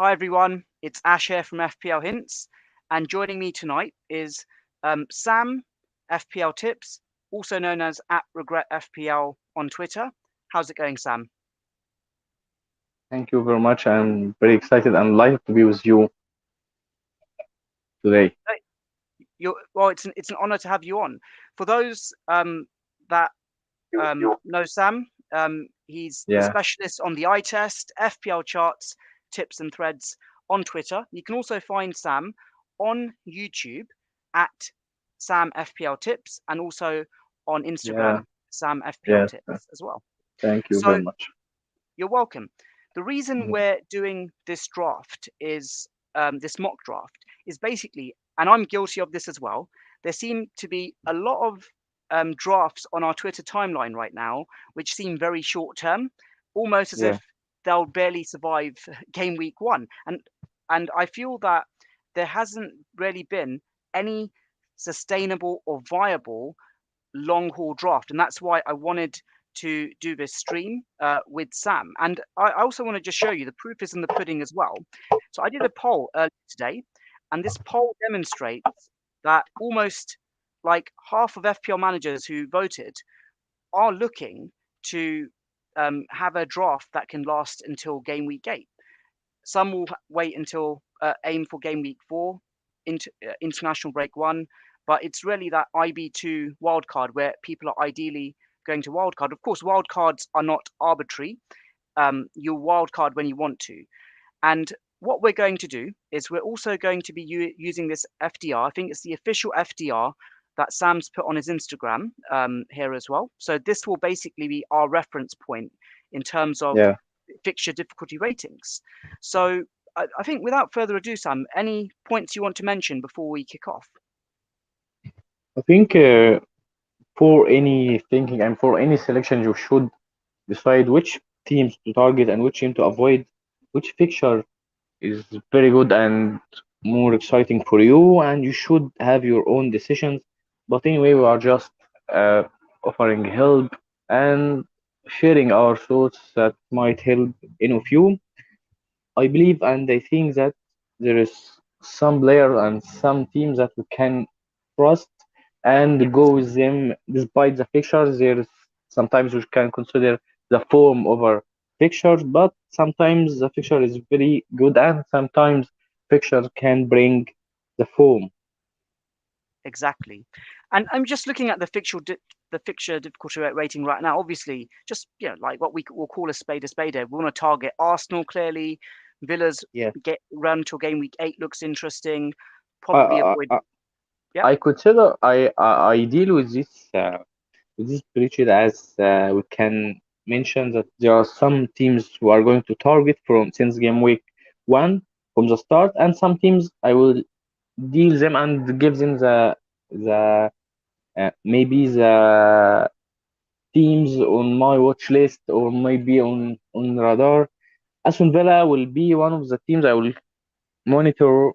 Hi everyone, it's Ash here from FPL Hints, and joining me tonight is Sam, FPL Tips, also known as @RegretFPL on Twitter. How's it going, Sam? Thank you very much. I'm very excited and delighted to be with you today. Hey, well, it's an honor to have you on. For those that know Sam, he's the Yeah, specialist on the eye test, FPL charts, tips and threads on Twitter. You can also find Sam on YouTube at Sam FPL Tips and also on yeah, Instagram, Sam FPL yes. Tips as well. Thank you So very much. you're welcome. The reason Mhm. we're doing this draft is this mock draft is basically, and I'm guilty of this as well. There seem to be a lot of drafts on our Twitter timeline right now, which seem very short term, almost as Yeah, if they'll barely survive game week one. And I feel that there hasn't really been any sustainable or viable long haul draft, and that's why I wanted to do this stream with Sam. And I also want to just show you the proof is in the pudding as well. So I did a poll earlier today, and this poll demonstrates that almost like half of FPL managers who voted are looking to have a draft that can last until game week 8. Some will wait until aim for game week 4, international break 1, but it's really that IB2 wildcard where people are ideally going to wildcard. Of course, wildcards are not arbitrary. You'll wildcard when you want to. And what we're going to do is we're also going to be using this FDR. I think it's the official FDR that Sam's put on his Instagram here as well. So this will basically be our reference point in terms of yeah. fixture difficulty ratings. So I think without further ado, Sam, any points you want to mention before we kick off? I think for any thinking and for any selection, you should decide which teams to target and which team to avoid. Which fixture is very good and more exciting for you, and you should have your own decisions. But anyway, we are just uh, offering help and sharing our thoughts that might help any of you. I believe and I think that there is some player and some teams that we can trust and Yes, go with them despite the fixtures. There's sometimes we can consider the form over fixtures, but sometimes the fixture is very good and sometimes fixture can bring the form. exactly. And I'm just looking at the fixture difficulty rating right now. Obviously, just like what we will call a spade here. We want to target Arsenal clearly. Villa's Yeah, get run till game week 8 looks interesting. I Probably I, avoid. I Yeah, I consider I deal with this breach as we can mention that there are some teams who are going to target from since game week 1 from the start, and some teams I will deal them and give them the maybe the teams on my watch list or maybe on radar. Aston Villa will be one of the teams I will monitor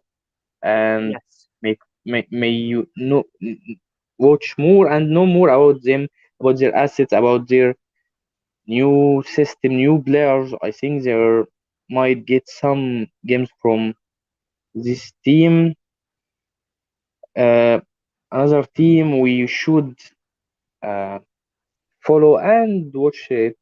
and yes, may you know watch more and know more about them, about their assets, about their new system, new players. I think there might get some games from this team. Uh, Another team we should uh, follow and watch it.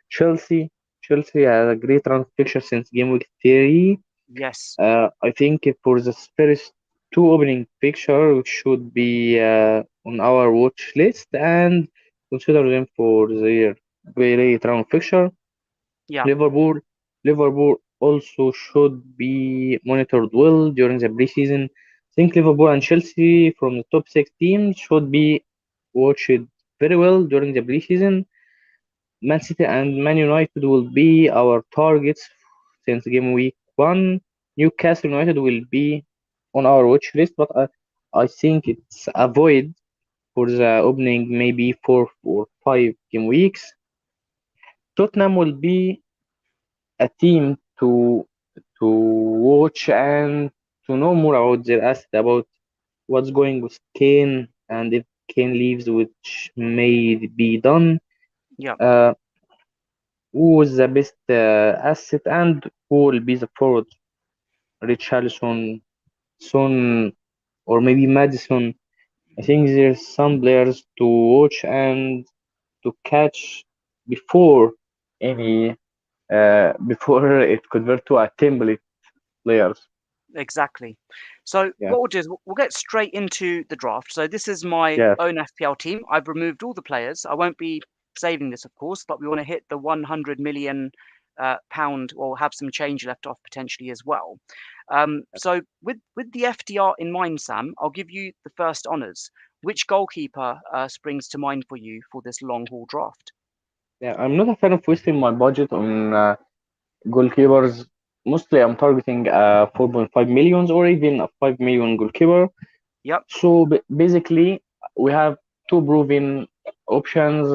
Chelsea. Chelsea has a great run of fixture since game week 3. yes, I think for the first two opening fixture, we should be on our watch list and consider them for their very round fixture. yeah, Liverpool, Liverpool also should be monitored well during the preseason. I think Liverpool and Chelsea from the top six teams should be watched very well during the preseason. Man City and Man United will be our targets since game week 1. Newcastle United will be on our watch list, but I think it's avoid for the opening maybe 4 or 5 game weeks. Tottenham will be a team to watch and to know more about their asset, about what's going with Kane and if Kane leaves, which may be done. yeah, Uh, who is the best asset and who will be the forward? Richarlison, Son, or maybe Madison. I think there's some players to watch and to catch before any before it convert to a template players. Exactly. So Yeah, what we'll do is we'll get straight into the draft. So this is my yeah, own FPL team. I've removed all the players. I won't be saving this, of course, but we want to hit the 100 million pound or have some change left off potentially as well. So with the FDR in mind, Sam, I'll give you the first honours. Which goalkeeper springs to mind for you for this long haul draft? yeah. I'm not a fan of wasting my budget on goalkeepers. Mostly, I'm targeting 4.5 millions or even a 5 million goalkeeper. Yep, So basically, we have two proven options,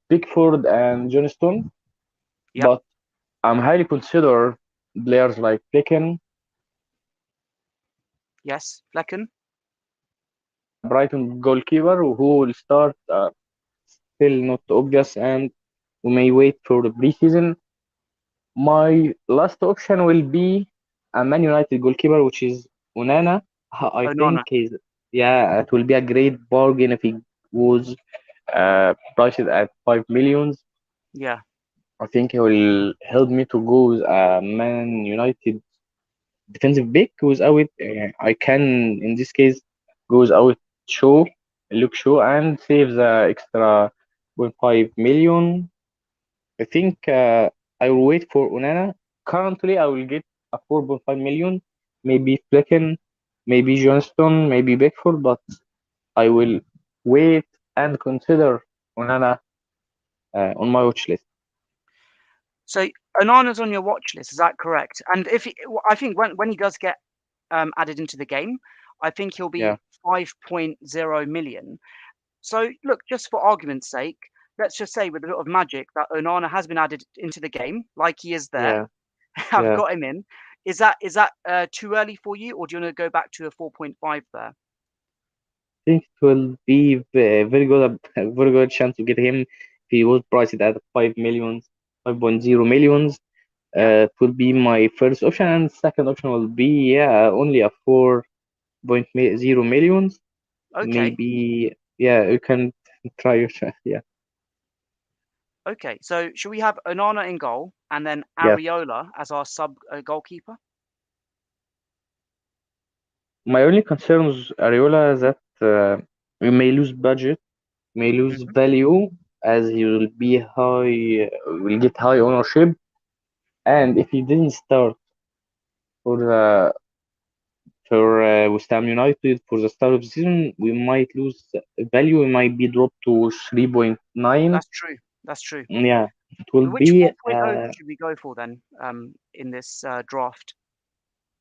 Pickford and Johnston. yep, But I'm highly consider players like Picken, yes, Flecken. Brighton goalkeeper, who will start still not obvious, and we may wait for the preseason. My last option will be a Man United goalkeeper, which is Onana. I think Onana. yeah, it will be a great bargain if he was priced at 5 millions. Yeah. I think he will help me to go with a Man United defensive back without I can in this case go without show look show and save the extra 0.5 million. I think I will wait for Onana. Currently, I will get a 4.5 million, maybe Flecken, maybe Johnston, maybe Beckford, but I will wait and consider Onana on my watch list. So Onana's on your watch list, is that correct? And I think when he does get added into the game, I think he'll Yeah, be 5.0 million. So look, just for argument's sake, let's just say with a bit of magic that Onana has been added into the game, like he is there. yeah, I've yeah. got him in. Is that too early for you, or do you want to go back to a 4.5 there? I think it will be very good, a very good chance to get him if he was priced at 5 millions, 5.0 millions. Yeah. It will be my first option, and second option will be yeah, only a 4.0 millions. Okay. Maybe yeah, you can try your shot. Yeah, Okay. So should we have Onana in goal and then yeah. Areola as our sub goalkeeper? My only concern is Areola is that we may lose budget, may lose Hmm. value as he will be high, will get high ownership, and if he didn't start for the for West Ham United for the start of the season, we might lose value. We might be dropped to 3.9. That's true. That's true. Yeah, it will Which be. 4.0 should we go for then in this draft?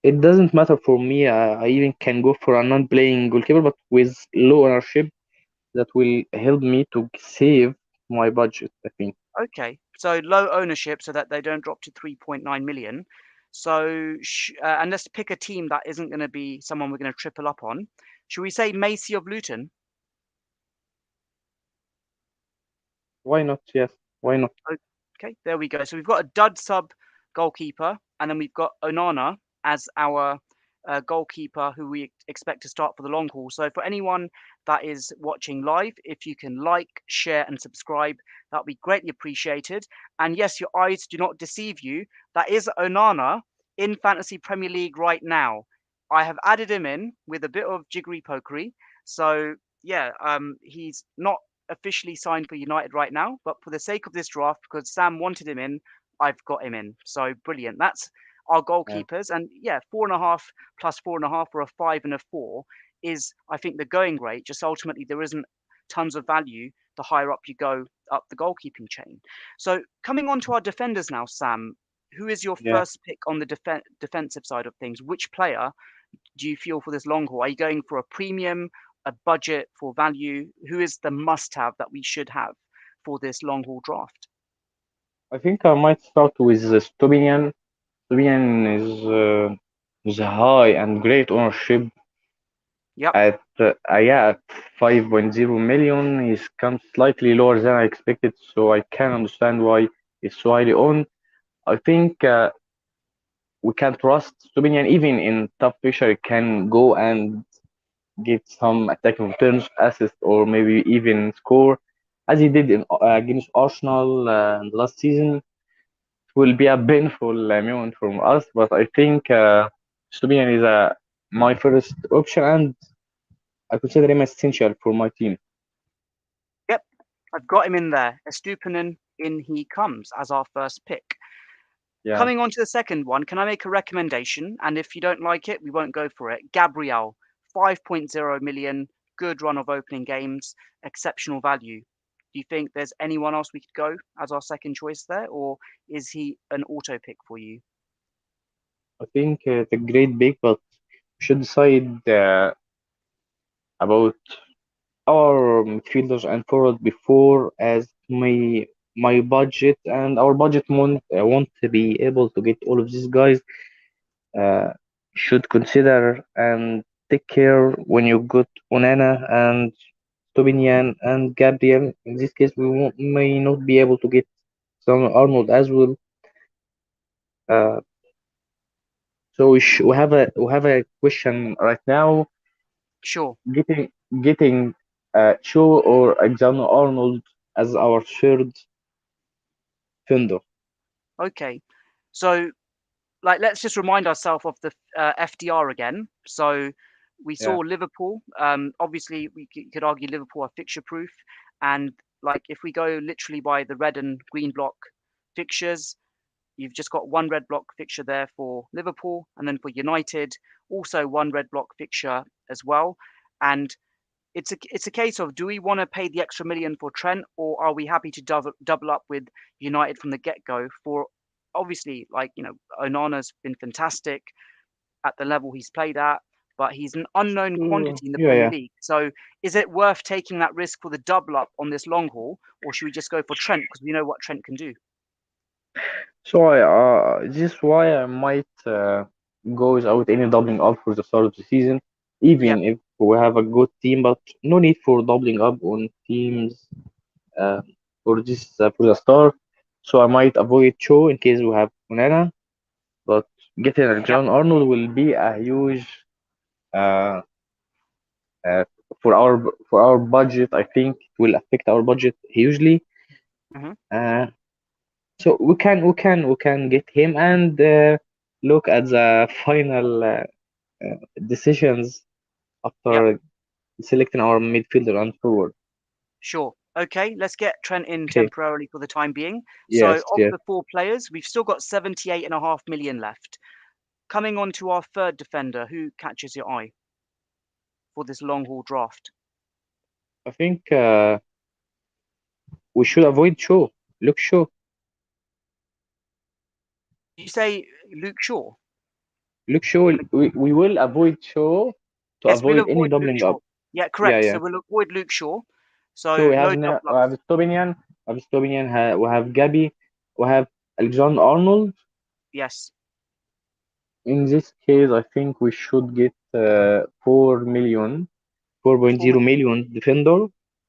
It doesn't matter for me. I even can go for a non-playing goalkeeper, but with low ownership, that will help me to save my budget. I think. Okay, so low ownership so that they don't drop to 3.9 million. So, and let's pick a team that isn't going to be someone we're going to triple up on. Should we say Macy of Luton? Why not? Yes. Why not? Okay, there we go. So we've got a dud sub goalkeeper, and then we've got Onana as our goalkeeper who we expect to start for the long haul. So for anyone that is watching live, if you can like, share, and subscribe, that would be greatly appreciated. And yes, your eyes do not deceive you. That is Onana in Fantasy Premier League right now. I have added him in with a bit of jiggery pokery. So yeah, he's not officially signed for United right now, but for the sake of this draft, because Sam wanted him in, I've got him in. So brilliant. That's our Yeah. goalkeepers. And yeah, 4.5 plus 4.5 or a 5 and a 4 is, I think, the going rate. Just ultimately, there isn't tons of value the higher up you go up the goalkeeping chain. So coming on to our defenders now, Sam, who is your Yeah. first pick on the defensive side of things? Which player do you feel for this long haul? Are you going for a premium, a budget for value? Who is the must have that we should have for this long haul draft? I think I might start with Stubinian. Stubinian is high and great ownership Yep. at yeah at 5.0 million. He's come slightly lower than I expected, so I can understand why it's so highly owned. I think we can trust Stubinian even in tough fixture. He can go and get some attacking returns, assist, or maybe even score, as he did against Arsenal last season. It will be a painful moment from us, but I think Stubinian is my first option, and I consider him essential for my team. Yep, I've got him in there. Estupinan, in he comes as our first pick. Yeah, Coming on to the second one, can I make a recommendation? And if you don't like it, we won't go for it. Gabriel, 5.0 million, good run of opening games, exceptional value. Do you think there's anyone else we could go as our second choice there, or is he an auto pick for you? I think it's a great pick, but we should decide about our midfielders and forward before, as my budget and our budget won't be able to get all of these guys. uh, should consider and take care when you got Onana and Tobinian and Gabriel. In this case, may not be able to get some Arnold as well. Uh, so we have a question right now. Sure. Getting getting Cho or Alexander Arnold as our third defender. Okay. So, like, let's just remind ourselves of the FDR again. So, we saw Yeah. Liverpool. Obviously, could argue Liverpool are fixture proof, and like if we go literally by the red and green block fixtures, you've just got one red block fixture there for Liverpool, and then for United, also one red block fixture as well. And it's a case of, do we want to pay the extra million for Trent, or are we happy to double up with United from the get go? For obviously, like Onana's been fantastic at the level he's played at, but he's an unknown quantity in the Yeah, Premier yeah. League. So is it worth taking that risk for the double up on this long haul, or should we just go for Trent because we know what Trent can do? So this is why I might go without any doubling up for the start of the season, Yep. even if we have a good team. But no need for doubling up on teams uh, for the start. So I might avoid Cho in case we have Onana. But getting a Yep. John Arnold will be a huge uh, uh, for our budget. I think it will affect our budget hugely. Hmm. Uh, so we can get him and look at the final decisions Yep. after selecting our midfielder and forward. Sure. Okay, let's get Trent in Okay. temporarily for the time being. So, Yes. of Yes. the four players, we've still got 78.5 million left. Coming on to our third defender, who catches your eye for this long haul draft? I think we should avoid Shaw. Look Shaw. Did you say Luke Shaw? Look Shaw. We will avoid Shaw to Yes, we'll avoid any avoid Luke doubling up. Shaw. Yeah, Yeah. correct. So Yeah. we'll avoid Luke Shaw. So So no double we have ups. Stobinian. We have Gabi. We have Alexander Arnold. Yes. In this case, I think we should get 4 million, 4 4.0 million. million defender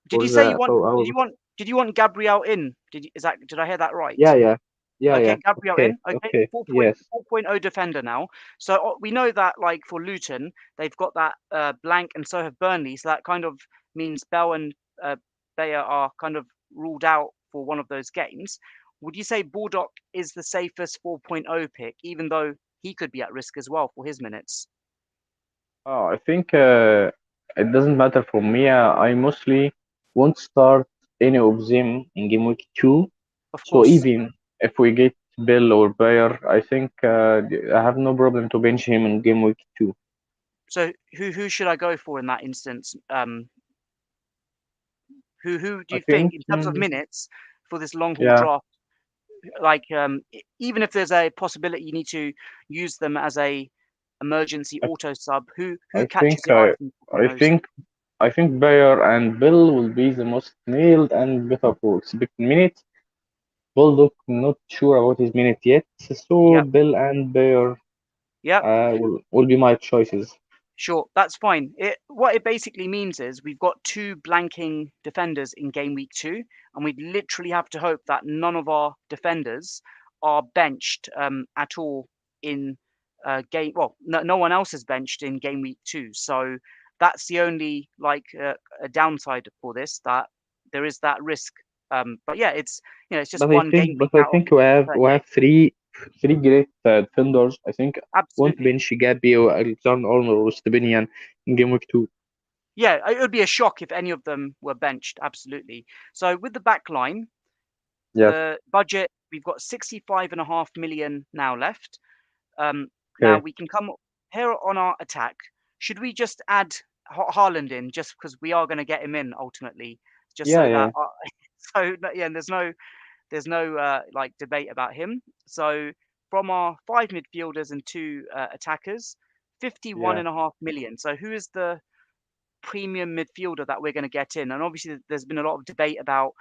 Did for you say the for our. did you want Gabriel in? Did I hear that right? Yeah, yeah, yeah, Okay, yeah. Gabriel Okay, in. Okay, okay. Yes. 4.0 defender now. So we know that like for Luton, they've got that blank, and so have Burnley. So that kind of means Bell and uh, Bayer are kind of ruled out for one of those games. Would you say Baldock is the safest 4.0 pick, even though he could be at risk as well for his minutes? I think it doesn't matter for me. I mostly won't start any of them in game week 2. Of So course. even if we get Bill or Bayer, I think I have no problem to bench him in game week 2. So who should I go for in that instance? Who do I you think think, in terms of minutes for this long haul yeah, draft? Like even if there's a possibility you need to use them as a emergency I, auto sub, who I think catches your eye from I 4.0s? think I think Bayer and Bill will be the most nailed and better for expected minutes. Bulldog not sure about his minute yet, so Yep, Bill and Bayer yep, will be my choices. sure, that's fine. What it basically means is we've got two blanking defenders in game week 2, and we literally have to hope that none of our defenders are benched at all in game. Well, no one else is benched in game week 2, so that's the only a downside for this, that there is that risk. But yeah, it's just one game But week I out of think we have 38. three great defenders. I think won't Absolutely. bench Gabi or Alexander Arnold or Stepinian in game week 2. Yeah, it would be a shock if any of them were benched. Absolutely. So with the back line, Yes. the budget, we've got 65.5 million now left. Now Okay. we can come here on our attack. Should we just add Haaland in just because we are going to get him in ultimately, just Yeah, so that yeah. yeah, and there's no debate about him. So from our 5 midfielders and 2 attackers, fifty-one Yeah. and a half million. So who is the premium midfielder that we're going to get in? And obviously, there's been a lot of debate about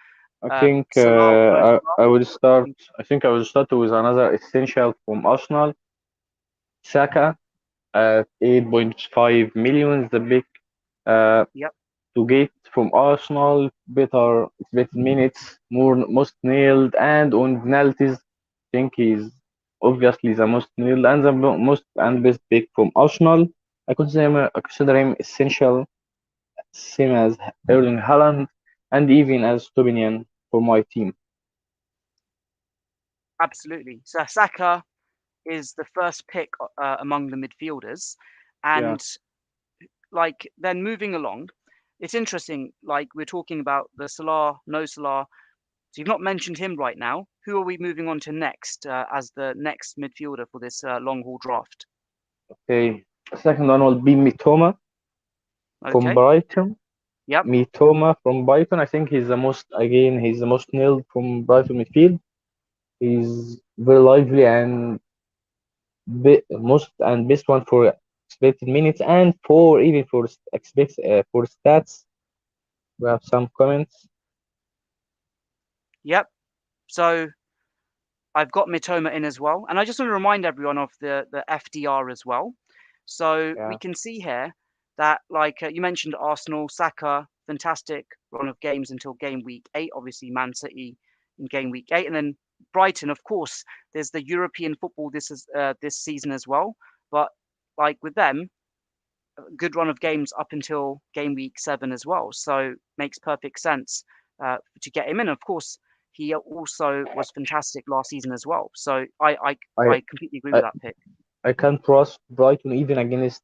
I think Salah or no I Salah. will start. I think I will start with another essential from Arsenal, Saka at 8.5 million. The big uh, Yep, to get from Arsenal better expected minutes, more most nailed, and on penalties. I think he's obviously the most nailed and the most and best pick from Arsenal. I consider him essential, same as Erling Haaland, and even as Tobinian for my team. absolutely. So Saka is the first pick among the midfielders, Yeah, and then moving along, it's interesting. Like we're talking about the Salah, no Salah. So you've not mentioned him right now. Who are we moving on to next as the next midfielder for this long haul draft? okay. Second one will be Mitoma from Okay. Brighton. Yep. Mitoma from Brighton. I think he's the most nailed from Brighton midfield. He's very lively and most and best one for expected minutes and for even for for stats. We have some comments. Yep. So I've got Mitoma in as well, and I just want to remind everyone of the FDR as well. So we Yeah, can see here that, you mentioned, Arsenal, Saka, fantastic run of games until game week 8. Obviously, Man City in game week 8, and then Brighton. Of course, there's the European football this season as well. But like with them, a good run of games up until game week 7 as well. So makes perfect sense to get him in. Of course, he also was fantastic last season as well. So I I completely agree with I, that pick. I can trust Brighton even against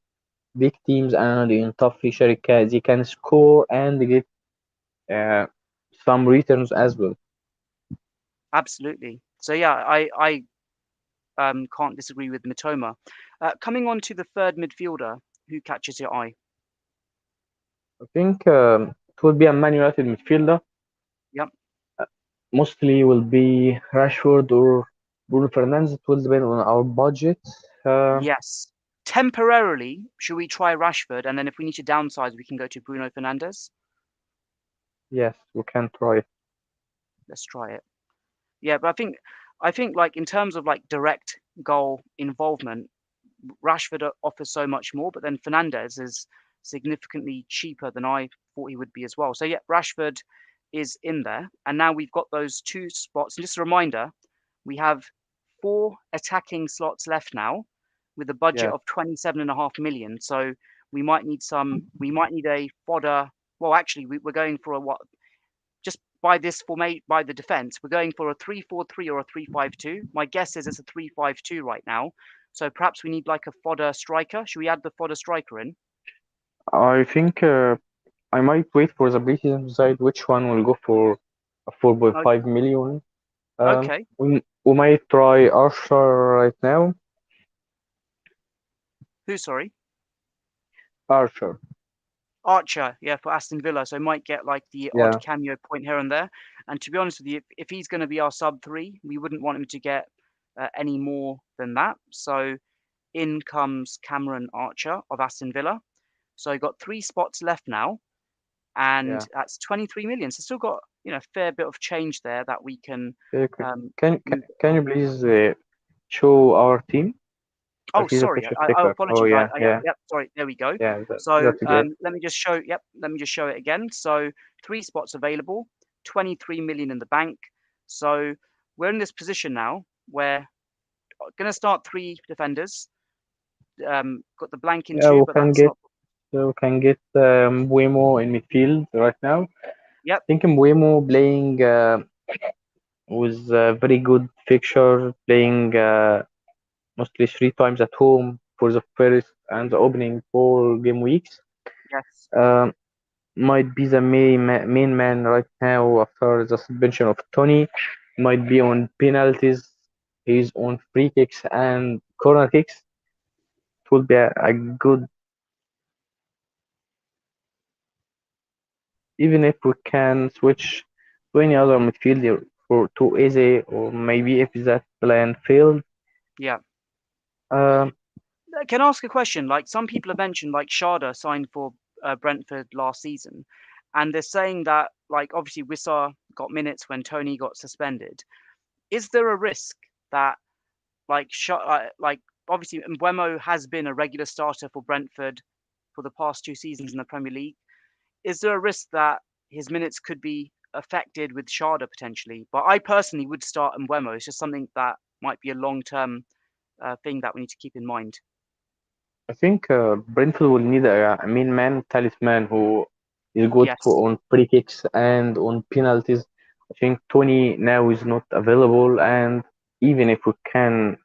big teams and in tough fixture. They can score and get uh, some returns as well. Absolutely. So yeah, I can't disagree with Mitoma. Coming on to the third midfielder, who catches your eye? I think it will be a Man United midfielder. Yep. Uh, Mostly will be Rashford or Bruno Fernandes. It will depend on our budget. Uh, Yes. Temporarily, should we try Rashford, and then if we need to downsize, we can go to Bruno Fernandes? yes, we can try it. Let's try it. Yeah, but I think in terms of direct goal involvement, Rashford offers so much more, but then Fernandez is significantly cheaper than I thought he would be as well. So yeah, Rashford is in there, and now we've got those 2 spots. And just a reminder, we have 4 attacking slots left now, with a budget Yes. of 27.5 million. So we might need a fodder. Well, actually, we're going for a what? Just by this formate by the defense, we're going for a 3-4-3 or a 3-5-2. My guess is it's a 3-5-2 right now. So perhaps we need like a fodder striker. Should we add the fodder striker in? I think I might wait for the preseason to decide which one will go for a O- 4.5 million. Okay. We might try Archer right now. Who, sorry? Archer. Archer, yeah, for Aston Villa. So might get like the odd Yeah. cameo point here and there. And to be honest with you, if he's going to be our sub 3, we wouldn't want him to get any more than that. So in comes Cameron Archer of Aston Villa. So I got 3 spots left now, and Yeah. that's 23 million. So still got a fair bit of change there that we can Okay. um, Can can, move can on. you please show our team? Our Oh, season sorry. pressure I picker. Oh apologies. yeah, Yep, yeah, yep. Sorry. There we go. yeah. So That's great. let me just show. Yep, let me just show it again. So 3 spots available, 23 million in the bank. So we're in this position now where going to start 3 defenders. got the blank in Yeah, two, but that's not. we can get Buemo in midfield right now. I Yep. think Buemo playing with a very good fixture, playing mostly 3 times at home for the first and the opening 4 game weeks. Yes. Um, might be the main man right now after the suspension of Tony. Might be on penalties. He's on free kicks and corner kicks. It will be a good even if we can switch to any other midfielder for to Eze or maybe if that plan failed. Yeah. Um, Can I ask a question? Like some people have mentioned, like Sharda signed for Brentford last season, and they're saying that like obviously Wissar got minutes when Tony got suspended. Is there a risk that like obviously Mbeumo has been a regular starter for Brentford for the past 2 seasons in the Premier League? Is there a risk that his minutes could be affected with Sharda potentially? But I personally would start Mbeumo. It's just something that might be a long-term thing that we need to keep in mind. I think Brentford will need a main man, talisman who is good for Yes. on free kicks and on penalties. I think Tony now is not available, and even if we can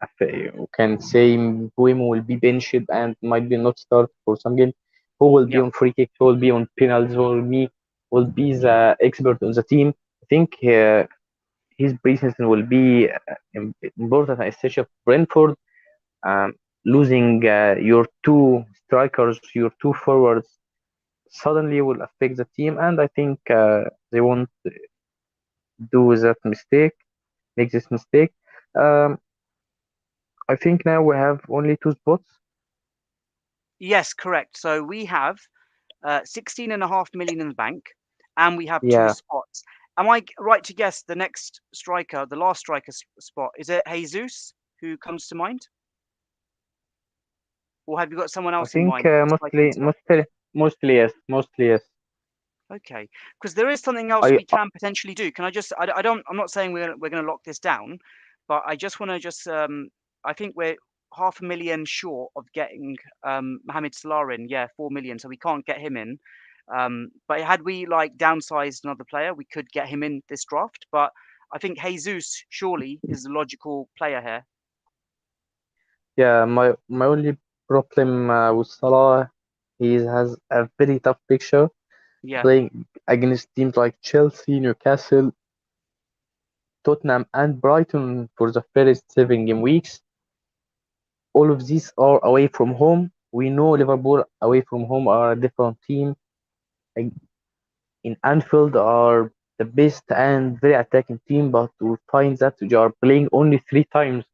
say Buemo will be benched and might be not start for some game, who will be Yeah. on free kicks, who will be on penalties, will be the expert on the team. I think his presence will be important, especially for Brentford. Um, losing your two strikers, your two forwards, suddenly will affect the team, and I think they won't do that mistake, make this mistake. Um, I think now we have only 2 spots. Yes, correct. So we have 16.5 million in the bank, and we have two Yeah, spots. Am I right to guess the next striker, the last striker spot, is it Jesus who comes to mind? Or have you got someone I else in think mind for the striking spot? mostly yes, mostly yes. Okay, because there is something else I we can potentially do. Can I just? I don't. I'm not saying we're going to lock this down, but I just want to just. I think we're 500,000 short of getting Mohamed Salah in. Yeah, 4 million. So we can't get him in. But had we like downsized another player, we could get him in this draft. But I think Jesus surely is the logical player here. Yeah, my only problem with Salah, he has a very tough picture Yeah, playing against teams like Chelsea, Newcastle, Tottenham, and Brighton for the first 7 game weeks. All of these are away from home. We know Liverpool away from home are a different team. Like, in Anfield are the best and very attacking team, but we find that they are playing only 3 times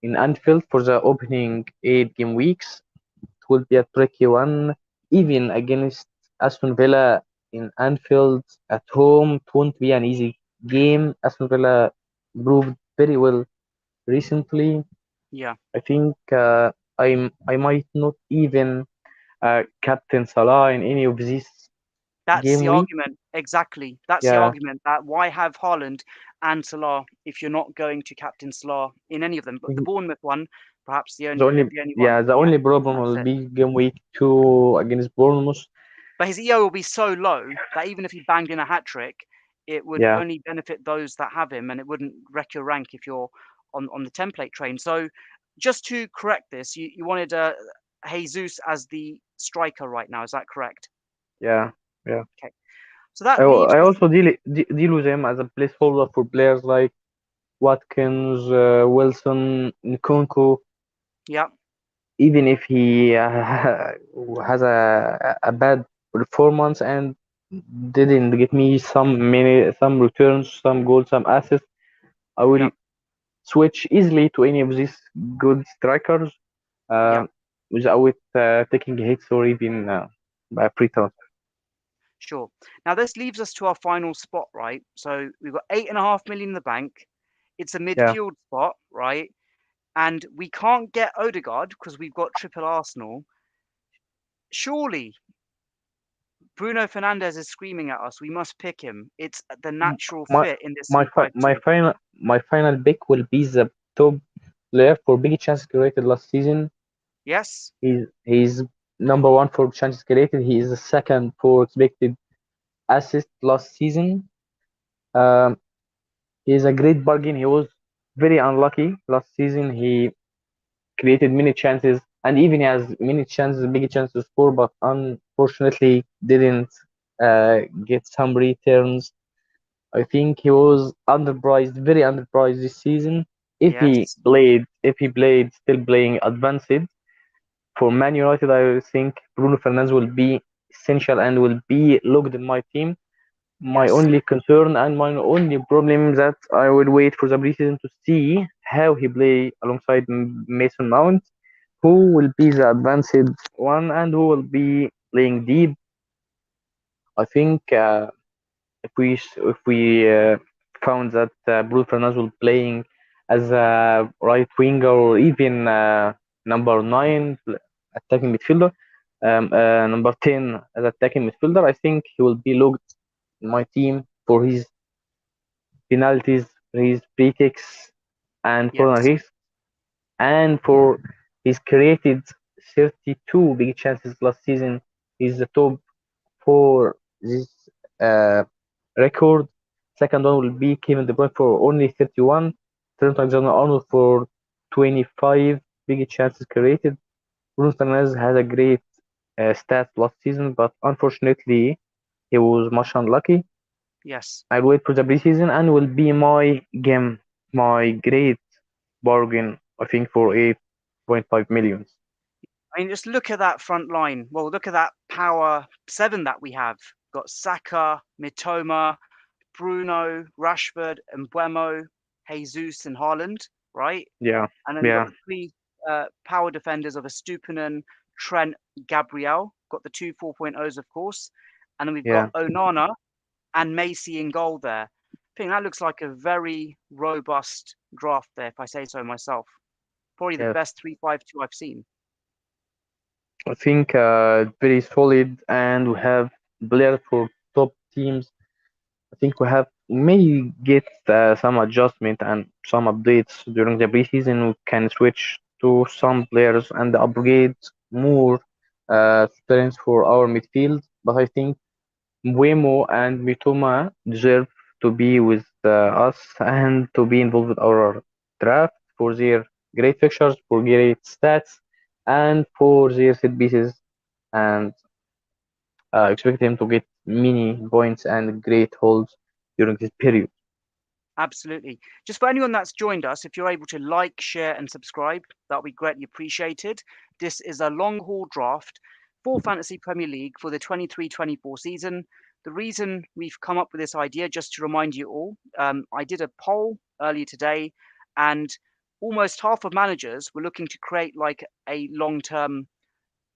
in Anfield for the opening 8 game weeks. It will be a tricky one, even against Aston Villa in Anfield at home. It won't be an easy game. Aston Villa proved very well recently. yeah. I think I might not even captain Salah in any of these That's game the week. argument. Exactly. That's the Yeah, argument that why have Haaland and Salah if you're not going to captain Salah in any of them? But the Bournemouth one, perhaps the only one. the Yeah, only problem that's will it. be game week 2 against Bournemouth. But his EO will be so low that even if he banged in a hat trick, it would Yeah, only benefit those that have him, and it wouldn't wreck your rank if you're on the template train. So, just to correct this, you wanted Jesus as the striker right now. Is that correct? yeah, yeah. Okay. So that leaves I us. also deal with him as a placeholder for players like Watkins, Wilson, Nkunku. Yeah, Even if he has a bad performance and didn't get me some returns, some goals, some assists, I yeah, will switch easily to any of these good strikers yeah. um, without taking hits or even by free throws. Sure. Now this leaves us to our final spot, right? So we've got 8.5 million in the bank. It's a Yeah, midfield spot, right? And we can't get Odegaard because we've got triple Arsenal. Surely Bruno Fernandes is screaming at us. We must pick him. It's the M- natural my fit in this 3-5-2. my final pick will be the top player for big chance created last season. Yes. He's number one for chances created. He is the second for expected assist last season. Um, he is a great bargain. He was very unlucky last season. He created many chances, and even he has many chances, big chances to score, but unfortunately didn't get some returns. I think he was underpriced, very underpriced this season. Yes. If he played, still playing advanced for Man United, I think Bruno Fernandes will be essential and will be looked in my team. My Yes. only concern and my only problem is that I will wait for the preseason to see how he play alongside Mason Mount, who will be the advanced one and who will be playing deep. I think if we found that Bruno Fernandes will playing as a right winger or even number nine attacking midfielder, number 10 as attacking midfielder, I think he will be looked in my team for his penalties, his free kicks, and corner Yes. kicks, and for his created 32 big chances last season. He's the top for this uh, record. Second one will be Kevin De Bruyne for only 31. Trent Alexander-Arnold for 25 big chances created. Bruno Fernandes had a great stats last season, but unfortunately he was much unlucky. Yes. I'll wait for the preseason and will be my great bargain, I think, for 8.5 millions. I mean, just look at that front line. Well, look at that power seven that we have. Got Saka, Mitoma, Bruno, Rashford, and Mbeumo, Jesus, and Haaland, right? Yeah, And then we've got yeah, the three power defenders of Estupinan, Trent, Gabriel. Got the two 4.0s, of course. And then we've got yeah. Onana and Macy in goal there. I think that looks like a very robust draft there, if I say so myself. Probably the Yes. best 3-5-2 I've seen. I think very solid, and we have players for top teams. I think we have may get some adjustment and some updates during the preseason. We can switch to some players and upgrade more strengths for our midfield. But I think Mbeumo and Mitoma deserve to be with us and to be involved with our draft for their great fixtures, for great stats, and for their set pieces. And expect them to get many points and great holds during this period. Absolutely. Just for anyone that's joined us, if you're able to like, share, and subscribe, that would be greatly appreciated. This is a long haul draft for Fantasy Premier League for the 23-24 season. The reason we've come up with this idea, just to remind you all, I did a poll earlier today, and almost half of managers were looking to create like a long term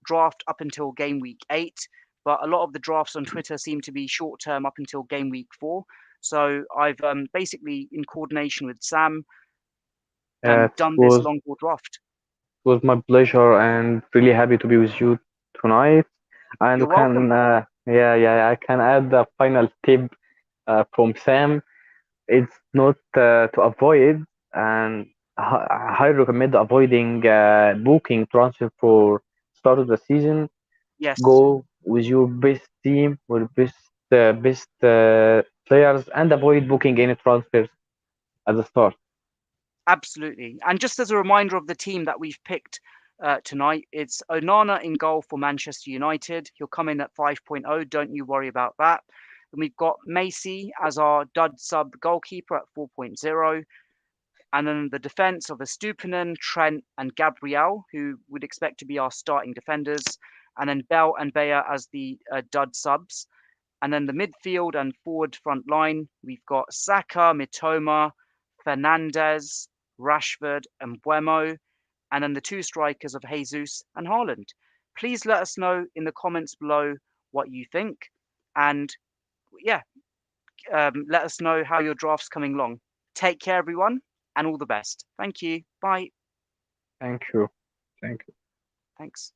draft up until game week 8, but a lot of the drafts on Twitter seem to be short term up until game week 4. So I've basically, in coordination with Sam, It done this was long ball draft. was my pleasure and really happy to be with you tonight. And we You're welcome. can, I can add the final tip from Sam. It's not to avoid and I highly recommend avoiding booking transfer for start of the season. Yes, Go with your best team with best players and avoid booking any transfers at the start. absolutely. And just as a reminder of the team that we've picked tonight, it's Onana in goal for Manchester United. He'll come in at 5.0. Don't you worry about that. And we've got Macy as our dud sub goalkeeper at 4.0. And then the defence of Estupinan, Trent, and Gabriel, who would expect to be our starting defenders. And then Bell and Bayer as the dud subs. And then the midfield and forward front line, we've got Saka, Mitoma, Fernandez, Rashford, and Buemo. And then the two strikers of Jesus and Haaland. Please let us know in the comments below what you think. And yeah, let us know how your draft's coming along. Take care, everyone, and all the best. Thank you. Bye. Thank you. Thank you. Thanks.